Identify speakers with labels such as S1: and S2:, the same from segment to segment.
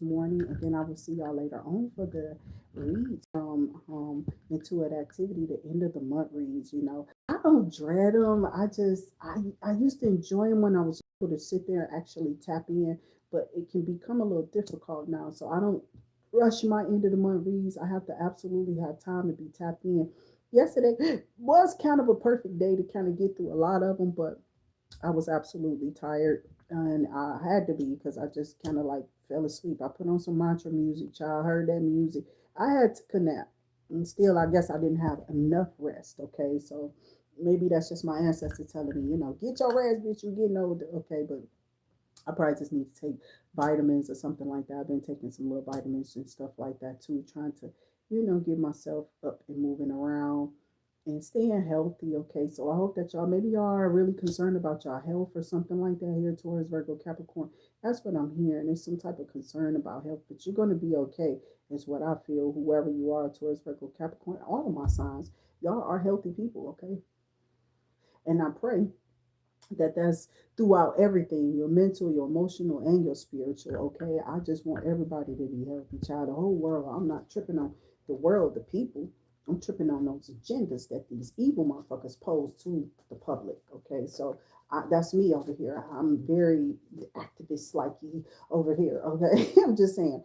S1: morning, and then I will see y'all later on for the reads from Intuit Activity, the end of the month reads. I don't dread them. I used to enjoy them when I was able to sit there and actually tap in, but it can become a little difficult now. So I don't rush my end of the month reads. I have to absolutely have time to be tapped in. Yesterday was kind of a perfect day to kind of get through a lot of them, but I was absolutely tired, and I had to be because I just kind of like fell asleep. I put on some mantra music, child, heard that music. I had to connect, and still, I guess I didn't have enough rest. Okay, so maybe that's just my ancestors telling me, get your rest, bitch. You getting older. Okay, but I probably just need to take vitamins or something like that. I've been taking some little vitamins and stuff like that too, trying to, get myself up and moving around and staying healthy. Okay, so I hope that maybe y'all are really concerned about y'all health or something like that here, Taurus, Virgo, Capricorn. That's what I'm hearing. There's some type of concern about health, but you're going to be okay, is what I feel. Whoever you are, Taurus, Virgo, Capricorn, all of my signs, y'all are healthy people, okay? And I pray that that's throughout everything, your mental, your emotional, and your spiritual. Okay, I just want everybody to be healthy, child, the whole world. I'm not tripping on the world, the people. I'm tripping on those agendas that these evil motherfuckers pose to the public. Okay, so that's me over here. I'm very activist like you over here. Okay, I'm just saying,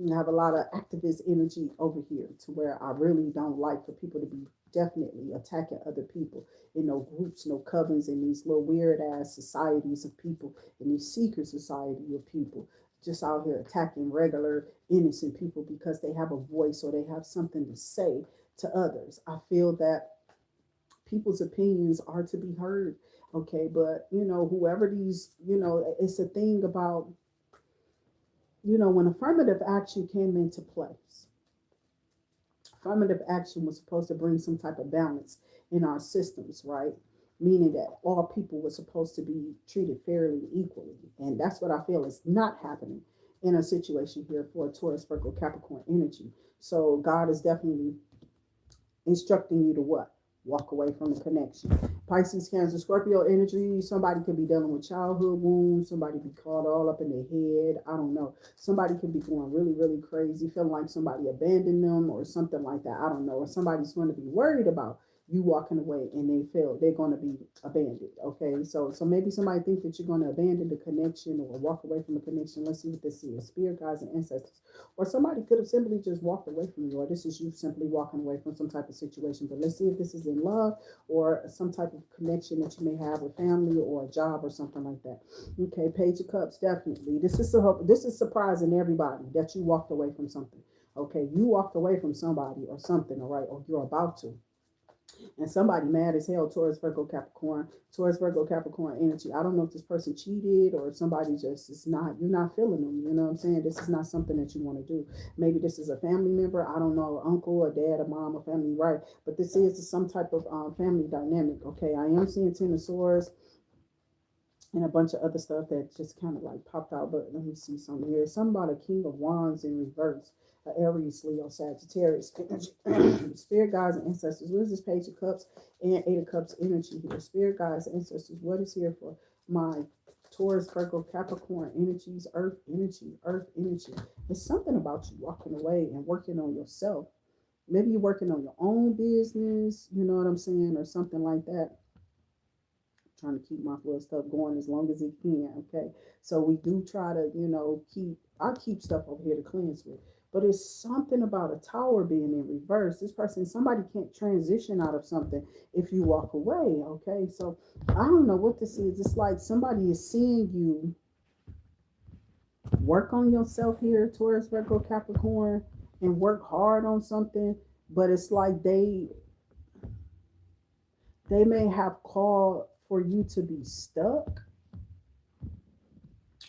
S1: I have a lot of activist energy over here to where I really don't like for people to be definitely attacking other people in no groups, no covens, in these little weird ass societies of people, in these secret society of people, just out here attacking regular innocent people because they have a voice or they have something to say to others. I feel that people's opinions are to be heard. Okay, but whoever these, it's a thing about, when affirmative action came into place, affirmative action was supposed to bring some type of balance in our systems, right? Meaning that all people were supposed to be treated fairly equally. And that's what I feel is not happening in a situation here for Taurus, Virgo, Capricorn energy. So God is definitely instructing you to what? Walk away from the connection. Pisces, Cancer, Scorpio energy. Somebody could be dealing with childhood wounds. Somebody be caught all up in their head. I don't know. Somebody could be going really, really crazy, feeling like somebody abandoned them or something like that. I don't know. Or somebody's going to be worried about you walking away and they feel they're going to be abandoned. Okay, so maybe somebody think that you're going to abandon the connection or walk away from the connection. Let's see what this is. Spirit guides and ancestors, or somebody could have simply just walked away from you, or this is you simply walking away from some type of situation. But let's see if this is in love or some type of connection that you may have with family or a job or something like that. Okay, Page of Cups, definitely. This is surprising everybody that you walked away from something. Okay, you walked away from somebody or something, all right, or you're about to, and somebody mad as hell. Taurus, Virgo, Capricorn energy. I don't know if this person cheated or if somebody just is not, you're not feeling them. You know what I'm saying? This is not something that you want to do. Maybe this is a family member. I don't know, uncle or dad or mom or family, right? But this is some type of family dynamic. Okay, I am seeing Ten of Swords and a bunch of other stuff that just kind of like popped out. But let me see something here. Something about a King of Wands in reverse. Aries, Leo, Sagittarius, Spirit guides and ancestors. What is this Page of Cups and Eight of Cups energy here? Spirit guides and ancestors. What is here for my Taurus, Virgo, Capricorn energies, Earth energy, Earth energy? It's something about you walking away and working on yourself. Maybe you're working on your own business, you know what I'm saying, or something like that. Trying to keep my little stuff going as long as it can. Okay, so we do try to, I keep stuff over here to cleanse with, but it's something about a tower being in reverse. This person, somebody can't transition out of something if you walk away. Okay, so I don't know what this is. It's like somebody is seeing you work on yourself here, Taurus, Virgo, Capricorn, and work hard on something, but it's like they may have called for you to be stuck,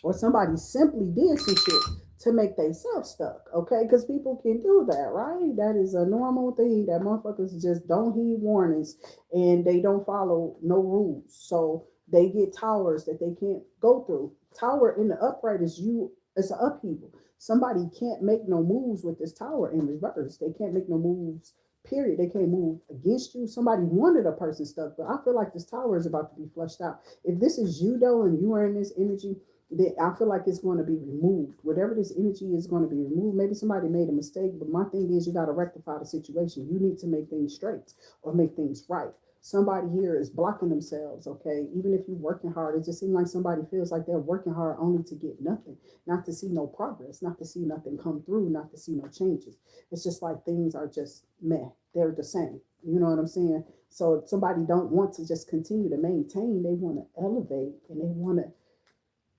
S1: or somebody simply did some shit to make themselves stuck, okay? Because people can do that, right? That is a normal thing that motherfuckers just don't heed warnings and they don't follow no rules. So they get towers that they can't go through. Tower in the upright is you, it's an upheaval. Somebody can't make no moves with this tower in reverse. They can't make no moves. Period. They can't move against you. Somebody wanted a person stuck, but I feel like this tower is about to be flushed out. If this is you though, and you are in this energy, I feel like it's going to be removed. Whatever this energy is going to be removed. Maybe somebody made a mistake, but my thing is you got to rectify the situation. You need to make things straight or make things right. Somebody here is blocking themselves, okay? Even if you're working hard, it just seems like somebody feels like they're working hard only to get nothing, not to see no progress, not to see nothing come through, not to see no changes. It's just like things are just meh. They're the same. You know what I'm saying? So somebody don't want to just continue to maintain. They want to elevate and they want to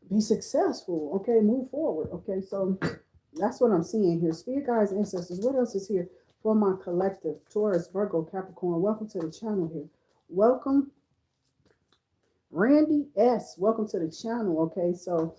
S1: be successful. Okay, move forward. Okay, so that's what I'm seeing here. Spirit guides, ancestors. What else is here for my collective? Taurus, Virgo, Capricorn. Welcome to the channel here. Welcome, Randy S. Welcome to the channel. Okay, so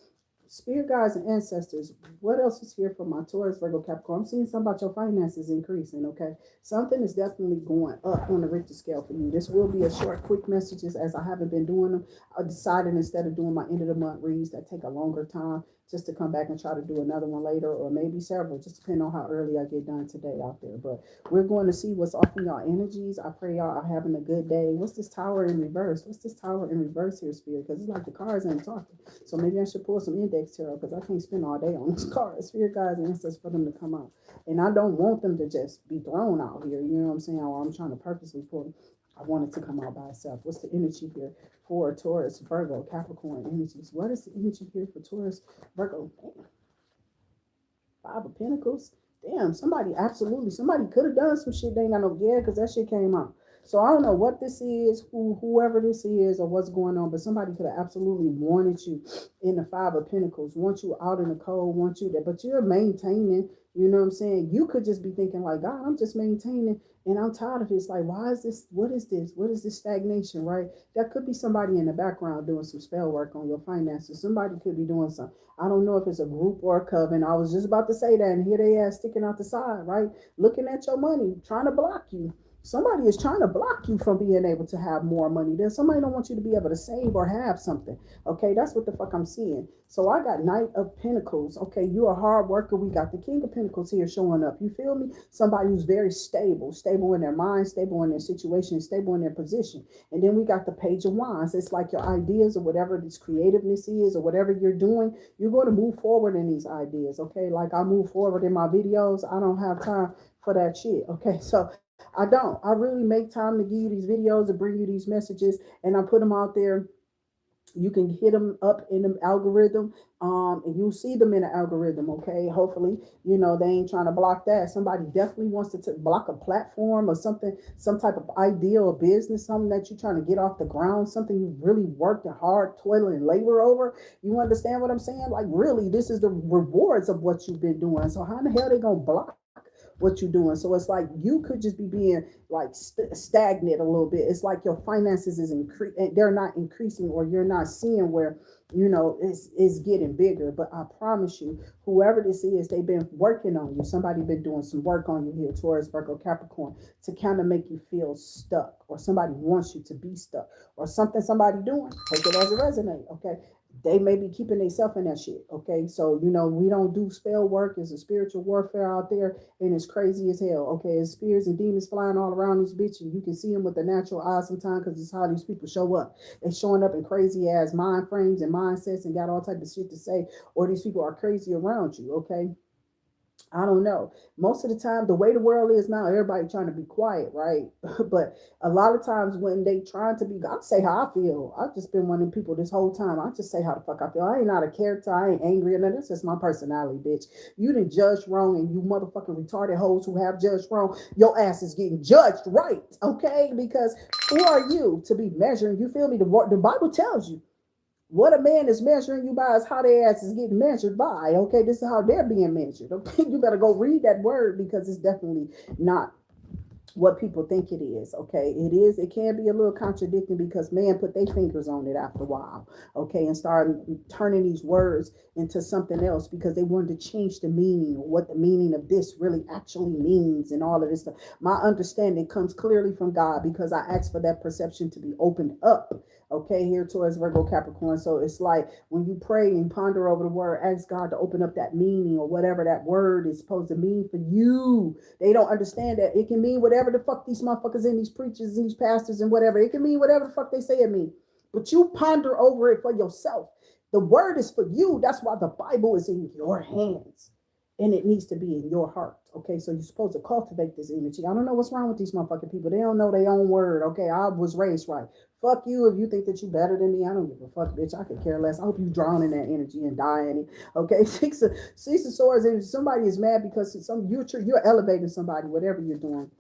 S1: Spirit guides and ancestors, what else is here for my Taurus, Virgo, Capricorn? I'm seeing something about your finances increasing, okay? Something is definitely going up on the Richter scale for you. This will be a short, quick messages as I haven't been doing them. I decided instead of doing my end of the month reads that take a longer time just to come back and try to do another one later or maybe several, just depending on how early I get done today out there. But we're going to see what's off in y'all energies. I pray y'all are having a good day. What's this tower in reverse? What's this tower in reverse here, Spirit? Because it's like the cards ain't talking. So maybe I should pull some index tarot because I can't spend all day on this card. Spirit guides and ancestors for them to come out. And I don't want them to just be thrown out here. You know what I'm saying? Or I'm trying to purposely pull them. I want it to come out by itself. What's the energy here for Taurus, Virgo, Capricorn energies? What is the energy here for Taurus, Virgo? Damn. Five of Pentacles. Damn, somebody could have done some shit. They ain't got no yeah, because that shit came out. So I don't know what this is, whoever this is, or what's going on, but somebody could have absolutely wanted you in the Five of Pentacles, want you out in the cold, want you there, but you're maintaining. You know what I'm saying? You could just be thinking like, God, I'm just maintaining, and I'm tired of this. Like, why is this? What is this? What is this stagnation? Right? That could be somebody in the background doing some spell work on your finances. Somebody could be doing some. I don't know if it's a group or a coven. I was just about to say that, and here they are sticking out the side, right? Looking at your money, trying to block you. Somebody is trying to block you from being able to have more money. There's somebody don't want you to be able to save or have something. Okay, that's what the fuck I'm seeing. So I got Knight of Pentacles. Okay, you're a hard worker. We got the King of Pentacles here showing up. You feel me? Somebody who's very stable in their mind, stable in their situation, stable in their position. And then we got the Page of Wands. It's like your ideas or whatever this creativeness is or whatever you're doing, you're going to move forward in these ideas. Okay, like I move forward in my videos. I don't have time for that shit. Okay, so I don't. I really make time to give you these videos and bring you these messages, and I put them out there. You can hit them up in the algorithm, and you'll see them in the algorithm. Okay, hopefully, they ain't trying to block that. Somebody definitely wants to block a platform or something, some type of idea or business, something that you're trying to get off the ground, something you really worked hard, toil, and labor over. You understand what I'm saying? Like, really, this is the rewards of what you've been doing. So how in the hell they gonna block what you're doing? So it's like you could just be being like stagnant a little bit. It's like your finances they're not increasing, or you're not seeing where it's getting bigger. But I promise you, whoever this is, they've been working on you. Somebody been doing some work on you here, Taurus, Virgo, Capricorn, to kind of make you feel stuck, or somebody wants you to be stuck, or somebody doing. Take it as a resonate. Okay, they may be keeping themselves in that shit. Okay, so we don't do spell work. It's a spiritual warfare out there, and it's crazy as hell. Okay, it's spirits and demons flying all around this bitch, and you can see them with the natural eye sometimes, because it's how these people show up. They're showing up in crazy ass mind frames and mindsets and got all type of shit to say, or these people are crazy around you. Okay, I don't know. Most of the time, the way the world is now, everybody trying to be quiet, right? But a lot of times when they trying to be, I say how I feel. I've just been one of them people this whole time. I just say how the fuck I feel. I ain't out of character. I ain't angry or nothing. That's just my personality, bitch. You didn't judge wrong, and you motherfucking retarded hoes who have judged wrong, your ass is getting judged right, okay? Because who are you to be measuring? You feel me? The Bible tells you what a man is measuring you by is how their ass is getting measured by. Okay, this is how they're being measured. Okay, you better go read that word, because it's definitely not what people think it is. Okay, it can be a little contradicting, because man put their fingers on it after a while. Okay, and start turning these words into something else, because they wanted to change the meaning, or what the meaning of this really actually means, and all of this stuff. My understanding comes clearly from God, because I asked for that perception to be opened up. Okay, here towards Virgo, Capricorn. So it's like when you pray and ponder over the word, ask God to open up that meaning, or whatever that word is supposed to mean for you. They don't understand that it can mean whatever the fuck these motherfuckers and these preachers and these pastors and whatever. It can mean whatever the fuck they say it means. But you ponder over it for yourself. The word is for you. That's why the Bible is in your hands. And it needs to be in your heart. Okay, so you're supposed to cultivate this energy. I don't know what's wrong with these motherfucking people. They don't know their own word. Okay, I was raised right. Fuck you if you think that you better than me. I don't give a fuck, bitch. I could care less. I hope you drown in that energy and die in it. Okay, six of swords energy. Somebody is mad because you're elevating somebody, whatever you're doing.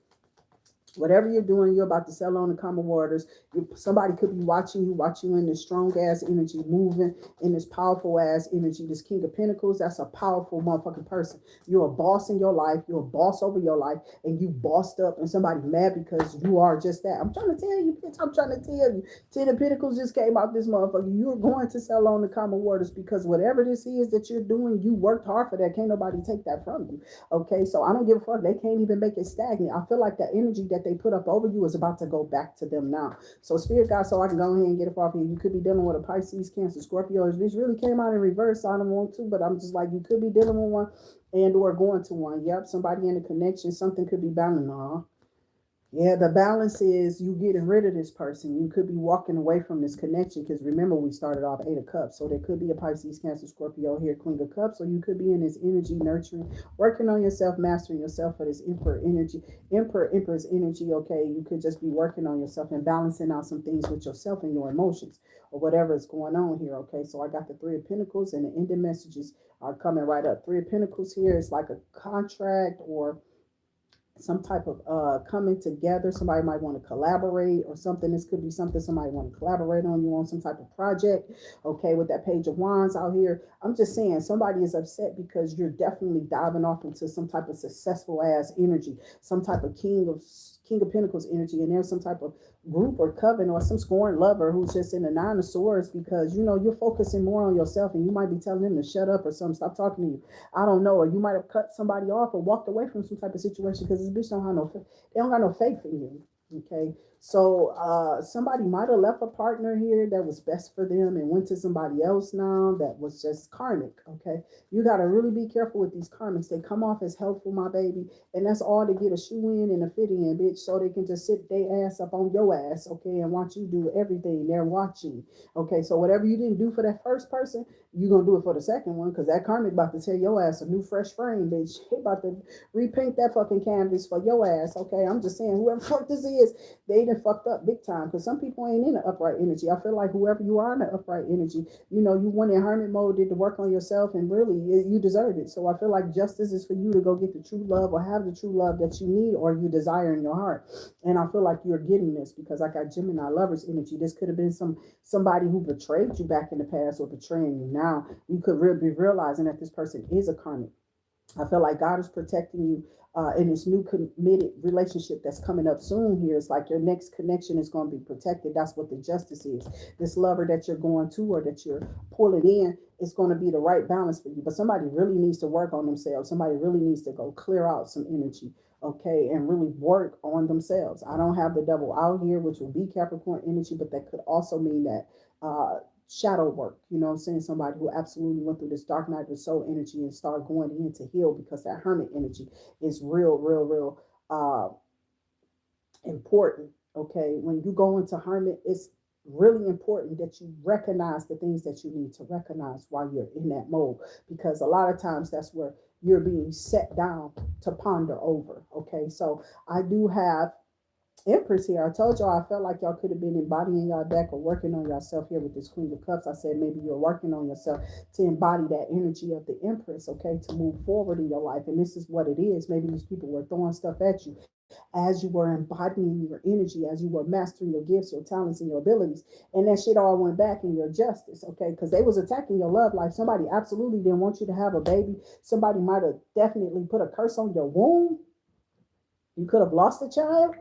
S1: Whatever you're doing, you're about to sell on the common waters. Somebody could be watch you in this strong ass energy, moving in this powerful ass energy. This King of Pentacles, that's a powerful motherfucking person. You're a boss in your life. You're a boss over your life, and you bossed up, and somebody mad because you are just that. I'm trying to tell you, bitch. I'm trying to tell you. Ten of Pentacles just came out this motherfucker. You're going to sell on the common waters because whatever this is that you're doing, you worked hard for that. Can't nobody take that from you. Okay, so I don't give a fuck. They can't even make it stagnant. I feel like that energy that they put up over you is about to go back to them now. So Spirit God, so I can go ahead and get it off here. You could be dealing with a Pisces, Cancer, Scorpio. This really came out in reverse. I don't want to, but I'm just like, you could be dealing with one and or going to one. Yep, somebody in a connection. Something could be balanced. Yeah, the balance is you getting rid of this person. You could be walking away from this connection because remember we started off Eight of Cups. So there could be a Pisces, Cancer, Scorpio here, Queen of Cups. So you could be in this energy, nurturing, working on yourself, mastering yourself for this Emperor energy, Empress energy. Okay, you could just be working on yourself and balancing out some things with yourself and your emotions or whatever is going on here. Okay, so I got the Three of Pentacles and the ending messages are coming right up. Three of Pentacles here is like a contract or some type of coming together. Somebody might want to collaborate or something. This could be something somebody want to collaborate on. You on some type of project. Okay, with that Page of Wands out here. I'm just saying somebody is upset because you're definitely diving off into some type of successful ass energy, some type of King of Pentacles energy, and there's some type of group or coven or some scorned lover who's just in the Nine of Swords because you know you're focusing more on yourself and you might be telling them to shut up or something, stop talking to you. I don't know, or you might have cut somebody off or walked away from some type of situation because this bitch don't have no, they don't got no faith in you. Okay, so somebody might have left a partner here that was best for them and went to somebody else now that was just karmic. Okay, you got to really be careful with these karmics. They come off as helpful, my baby, and that's all to get a shoe in and a fit in, bitch, so they can just sit their ass up on your ass, okay, and watch you do everything. They're watching. Okay, so whatever you didn't do for that first person, you're gonna do it for the second one because that karmic about to tell your ass a new fresh frame, bitch. He about to repaint that fucking canvas for your ass. Okay, I'm just saying, whoever fuck this is, they done fucked up big time because some people ain't in the upright energy. I feel like whoever you are in the upright energy, you know, you went in hermit mode, did the work on yourself, and really you deserve it. So I feel like justice is for you to go get the true love or have the true love that you need or you desire in your heart. And I feel like you're getting this because I got Gemini lovers energy. This could have been somebody who betrayed you back in the past or betraying you now. You could be realizing that this person is a karmic. I feel like God is protecting you in this new committed relationship that's coming up soon here. It's like your next connection is going to be protected. That's what the justice is. This lover that you're going to or that you're pulling in is going to be the right balance for you. But somebody really needs to work on themselves. Somebody really needs to go clear out some energy, okay, and really work on themselves. I don't have the devil out here, which will be Capricorn energy, but that could also mean that shadow work, you know what I'm saying? Somebody who absolutely went through this dark night of the soul energy and start going in to heal because that hermit energy is real important. Okay, when you go into hermit, it's really important that you recognize the things that you need to recognize while you're in that mode because a lot of times that's where you're being set down to ponder over. Okay, so I do have Empress here. I told y'all I felt like y'all could have been embodying y'all deck or working on yourself here with this Queen of Cups. I said maybe you're working on yourself to embody that energy of the Empress, okay, to move forward in your life. And this is what it is. Maybe these people were throwing stuff at you as you were embodying your energy, as you were mastering your gifts, your talents, and your abilities. And that shit all went back in your justice, okay? Because they was attacking your love life. Somebody absolutely didn't want you to have a baby. Somebody might have definitely put a curse on your womb. You could have lost a child.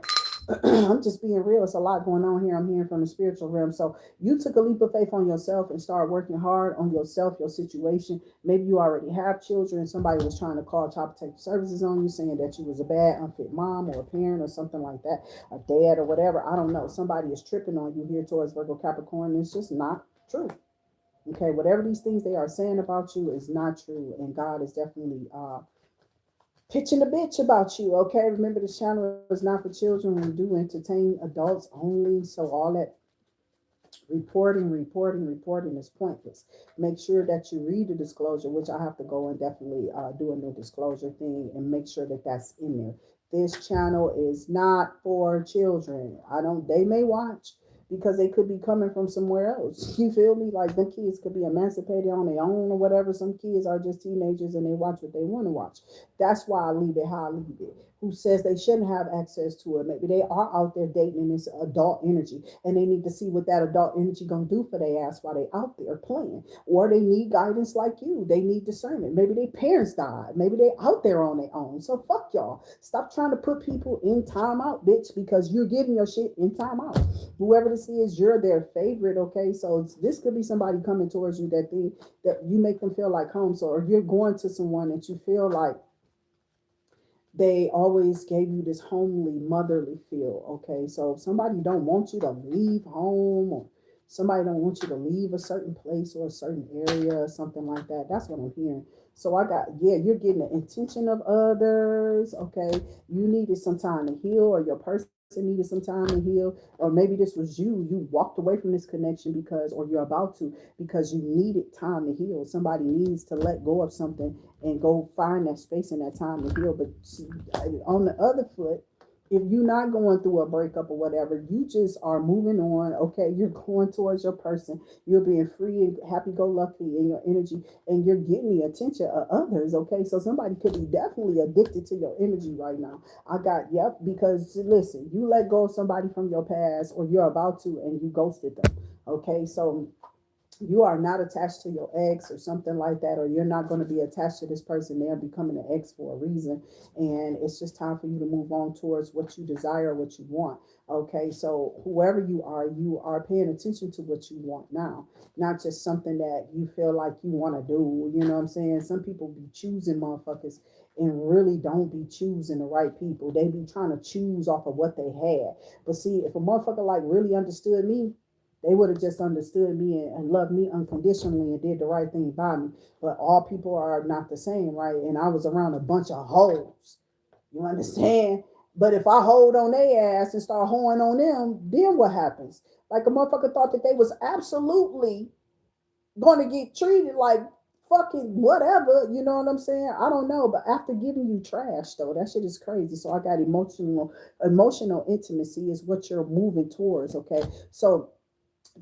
S1: I'm just being real. It's a lot going on here. I'm hearing from the spiritual realm. So you took a leap of faith on yourself and started working hard on yourself, your situation. Maybe you already have children and somebody was trying to call child protective services on you saying that you was a bad, unfit mom or a parent or something like that, a dad or whatever. I don't know. Somebody is tripping on you here towards Virgo Capricorn. It's just not true. Okay, whatever these things they are saying about you is not true. And God is definitely pitching a bitch about you. Okay, remember the channel is not for children. We do entertain adults only. So all that Reporting is pointless. Make sure that you read the disclosure, which I have to go and definitely do a new disclosure thing and make sure that that's in there. This channel is not for children. I don't, they may watch because they could be coming from somewhere else. You feel me? Like them kids could be emancipated on their own or whatever. Some kids are just teenagers and they watch what they want to watch. That's why I leave it how I leave it. Who says they shouldn't have access to it? Maybe they are out there dating in this adult energy and they need to see what that adult energy gonna do for their ass while they out there playing. Or they need guidance like you. They need discernment. Maybe their parents died. Maybe they out there on their own. So fuck y'all. Stop trying to put people in timeout, bitch, because you're getting your shit in timeout. Whoever this is, you're their favorite, okay? So this could be somebody coming towards you that they that you make them feel like home. So or you're going to someone that you feel like they always gave you this homely, motherly feel. Okay, so if somebody don't want you to leave home, or somebody don't want you to leave a certain place or a certain area or something like that, that's what I'm hearing. So I got, yeah, you're getting the intention of others. Okay, you needed some time to heal, or your person needed some time to heal, or maybe this was you walked away from this connection because, or you're about to, because you needed time to heal. Somebody needs to let go of something and go find that space and that time to heal. But on the other foot, if you're not going through a breakup or whatever, you just are moving on. Okay, you're going towards your person. You're being free and happy-go-lucky in your energy, and you're getting the attention of others. Okay, so somebody could be definitely addicted to your energy right now. I got yep, because listen, you let go of somebody from your past, or you're about to, and you ghosted them. Okay, so you are not attached to your ex or something like that, or you're not going to be attached to this person. They're becoming an ex for a reason, and it's just time for you to move on towards what you desire, what you want. Okay, so whoever you are paying attention to what you want now, not just something that you feel like you want to do. You know what I'm saying? Some people be choosing motherfuckers and really don't be choosing the right people. They be trying to choose off of what they had. But see, if a motherfucker like really understood me, they would have just understood me and loved me unconditionally and did the right thing by me. But all people are not the same, right? And I was around a bunch of hoes. You understand? But if I hold on their ass and start hoeing on them, then what happens? Like a motherfucker thought that they was absolutely going to get treated like fucking whatever. You know what I'm saying? I don't know. But after giving you trash, though, that shit is crazy. So I got emotional intimacy is what you're moving towards. Okay, so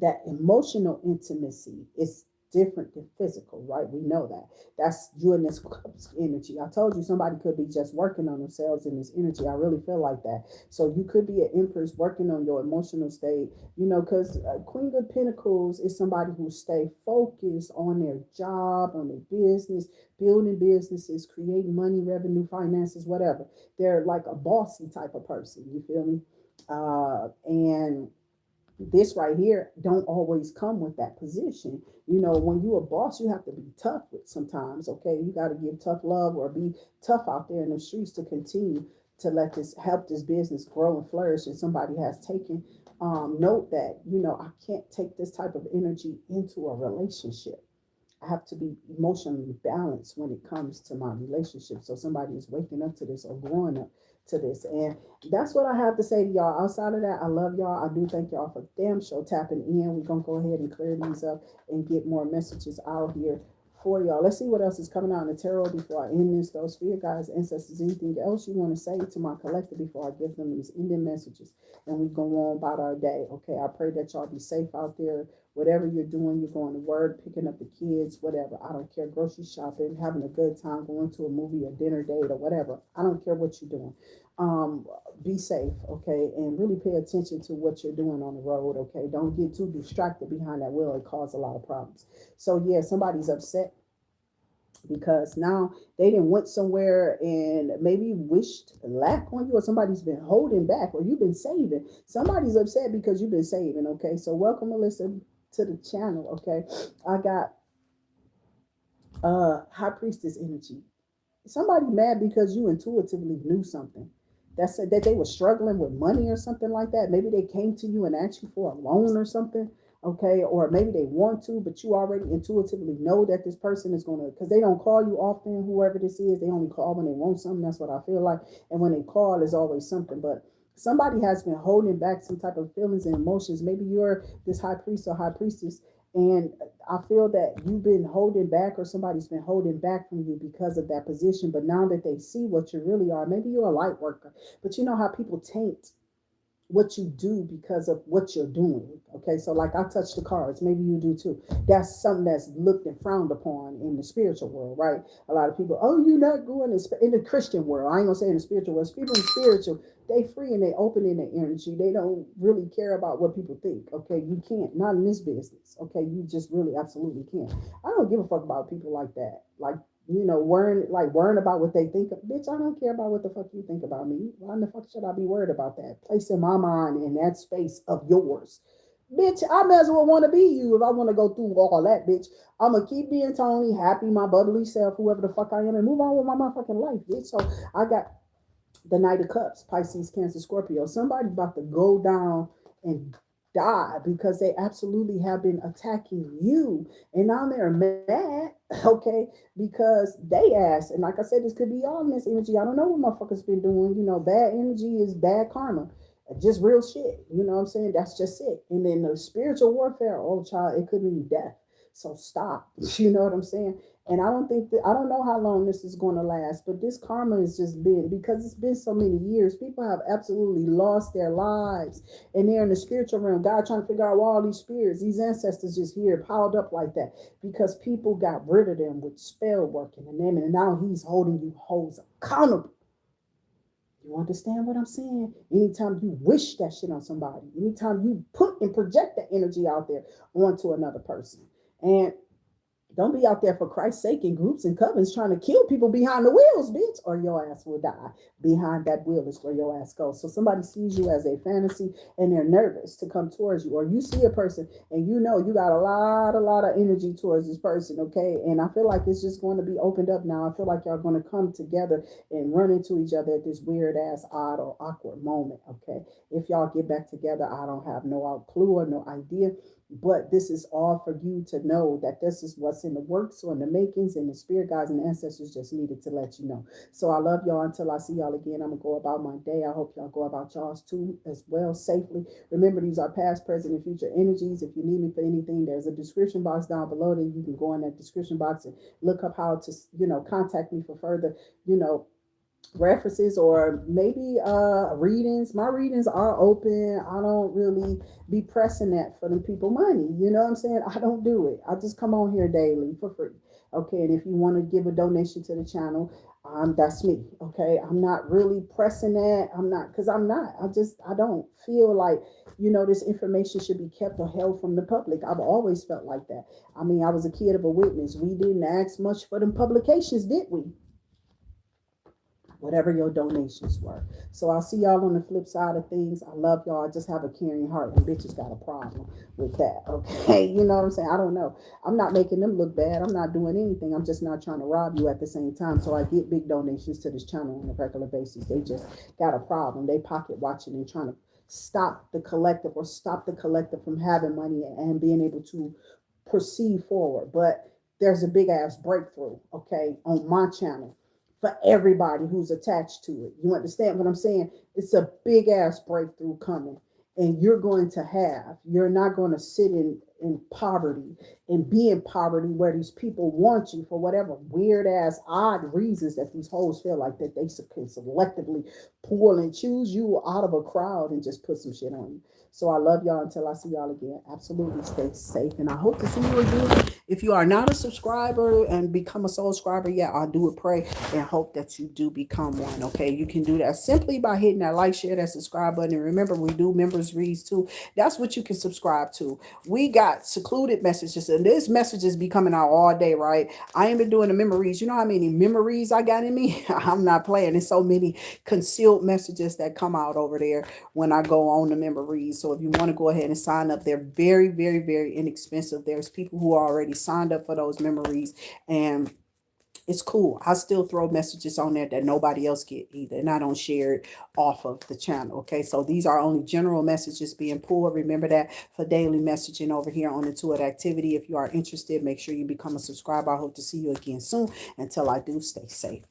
S1: that emotional intimacy is different than physical, right? We know that. That's you and this energy. I told you somebody could be just working on themselves in this energy. I really feel like that. So you could be an empress working on your emotional state, because Queen of Pentacles is somebody who stay focused on their job, on their business, building businesses, creating money, revenue, finances, whatever. They're like a bossy type of person. You feel me? And this right here don't always come with that position. When you a boss, you have to be tough with sometimes. Okay, you got to give tough love or be tough out there in the streets to continue to let this help this business grow and flourish. And somebody has taken note that I can't take this type of energy into a relationship. I have to be emotionally balanced when it comes to my relationship. So somebody is waking up to this or growing up to this. And that's what I have to say to y'all. Outside of that, I love y'all. I do thank y'all for damn sure tapping in. We're going to go ahead and clear these up and get more messages out here for y'all. Let's see what else is coming out in the tarot before I end this. Those spirit guides, ancestors, anything else you want to say to my collective before I give them these ending messages and we go on about our day. Okay, I pray that y'all be safe out there. Whatever you're doing, you're going to work, picking up the kids, whatever. I don't care. Grocery shopping, having a good time, going to a movie, a dinner date, or whatever. I don't care what you're doing. Be safe, okay, and really pay attention to what you're doing on the road, okay. Don't get too distracted behind that wheel. It causes a lot of problems. So yeah, somebody's upset because now they didn't went somewhere and maybe wished lack on you, or somebody's been holding back, or you've been saving. Somebody's upset because you've been saving. Okay, so welcome, Melissa, to the channel. Okay, I got high priestess energy. Somebody mad because you intuitively knew something. That said that they were struggling with money or something like that. Maybe they came to you and asked you for a loan or something. Okay, or maybe they want to, but you already intuitively know that this person is gonna, because they don't call you often, whoever this is, they only call when they want something. That's what I feel like. And when they call, it's always something. But Somebody has been holding back some type of feelings and emotions. Maybe you're this high priest or high priestess, and I feel that you've been holding back, or somebody's been holding back from you because of that position. But now that they see what you really are, maybe you're a light worker, but you know how people taint what you do because of what you're doing. Okay, so like I touch the cards, maybe you do too. That's something that's looked and frowned upon in the spiritual world, right? A lot of people, oh, you're not going in the Christian world. I ain't gonna say in the spiritual world. People in spiritual, they free and they open in their energy. They don't really care about what people think. Okay, you can't, not in this business. Okay, you just really absolutely can't. I don't give a fuck about people like that. Like, worrying about what they think of. Bitch, I don't care about what the fuck you think about me. Why in the fuck should I be worried about that? Placing my mind in that space of yours. Bitch, I may as well want to be you if I want to go through all that, bitch. I'm going to keep being Toni, happy, my bubbly self, whoever the fuck I am, and move on with my motherfucking life, bitch. So I got the Knight of Cups, Pisces, Cancer, Scorpio. Somebody about to go down and die because they absolutely have been attacking you. And now they're mad, okay, because they asked. And like I said, this could be all in this energy. I don't know what motherfuckers been doing. You know, bad energy is bad karma. Just real shit. You know what I'm saying? That's just it. And then the spiritual warfare, oh child, it could mean death. So stop. You know what I'm saying? And I don't think that, I don't know how long this is going to last, but this karma has just been, because it's been so many years, people have absolutely lost their lives, and they're in the spiritual realm. God trying to figure out why all these spirits, these ancestors just here piled up like that, because people got rid of them with spell working and them, and now he's holding you hoes accountable. You understand what I'm saying? Anytime you wish that shit on somebody, anytime you put and project that energy out there onto another person. And don't be out there for Christ's sake in groups and covens trying to kill people behind the wheels, bitch, or your ass will die. Behind that wheel is where your ass goes. So somebody sees you as a fantasy and they're nervous to come towards you, or you see a person and you know you got a lot of energy towards this person, okay? And I feel like it's just going to be opened up now. I feel like y'all going to come together and run into each other at this weird ass, odd, or awkward moment, okay? If y'all get back together, I don't have no clue or no idea, but this is all for you to know that this is what's in the works or in the makings, and the spirit guides and ancestors just needed to let you know. So I love y'all. Until I see y'all again, I'm gonna go about my day. I hope y'all go about y'all's too as well safely. Remember, these are past, present, and future energies. If you need me for anything, there's a description box down below that you can go in that description box and look up how to, contact me for further, references, or maybe readings. My readings are open. I don't really be pressing that for them people money. You know what I'm saying? I don't do it. I just come on here daily for free. Okay, and if you want to give a donation to the channel, that's me. Okay, I'm not really pressing that. I'm not, because I'm not. I don't feel like, this information should be kept or held from the public. I've always felt like that. I mean, I was a kid of a witness. We didn't ask much for them publications, did we? Whatever your donations were. So I'll see y'all on the flip side of things. I love y'all. I just have a caring heart, and bitches got a problem with that. Okay. You know what I'm saying? I don't know. I'm not making them look bad. I'm not doing anything. I'm just not trying to rob you at the same time. So I get big donations to this channel on a regular basis. They just got a problem. They pocket watching and trying to stop the collective, or stop the collective from having money and being able to proceed forward. But there's a big ass breakthrough, okay, on my channel for everybody who's attached to it. You understand what I'm saying? It's a big ass breakthrough coming. And you're not going to sit in poverty and be in poverty where these people want you for whatever weird ass odd reasons that these hoes feel like that they can selectively pull and choose you out of a crowd and just put some shit on you. So I love y'all. Until I see y'all again, absolutely stay safe. And I hope to see you again. If you are not a subscriber and become a soul subscriber, yeah, I do pray and hope that you do become one. Okay, you can do that simply by hitting that like, share, that subscribe button. And remember, we do members reads too. That's what you can subscribe to. We got secluded messages, and this messages be coming out all day, right? I ain't been doing the memories. You know how many memories I got in me? I'm not playing. There's so many concealed messages that come out over there when I go on the memories. So if you want to go ahead and sign up, they're very, very, very inexpensive. There's people who are already signed up for those memories, and it's cool. I still throw messages on there that nobody else get either, and I don't share it off of the channel. Okay, so these are only general messages being pulled. Remember that for daily messaging over here on IntuitActivity. If you are interested, make sure you become a subscriber. I hope to see you again soon. Until I do, stay safe.